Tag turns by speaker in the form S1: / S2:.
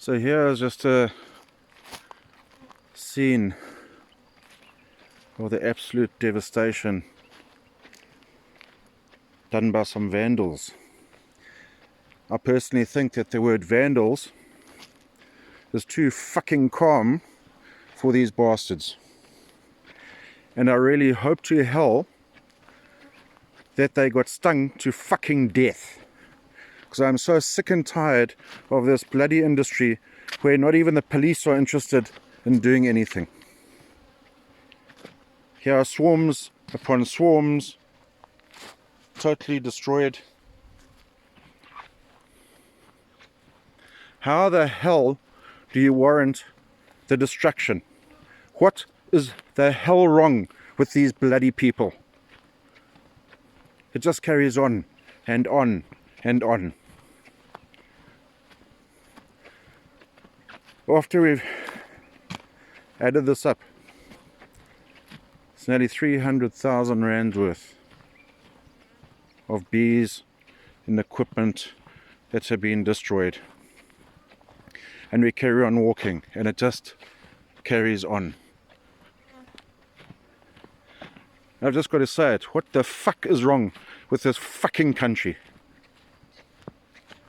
S1: So here is just a scene of the absolute devastation done by some vandals. I personally think that the word vandals is too fucking calm for these bastards. And I really hope to hell that they got stung to fucking death. Because I'm so sick and tired of this bloody industry where not even the police are interested in doing anything. Here are swarms upon swarms, totally destroyed. How the hell do you warrant the destruction? What is the hell wrong with these bloody people? It just carries on and on and on. After we've added this up, it's nearly 300,000 rand worth of bees and equipment that have been destroyed. And we carry on walking, and it just carries on. I've just got to say it, what the fuck is wrong with this fucking country?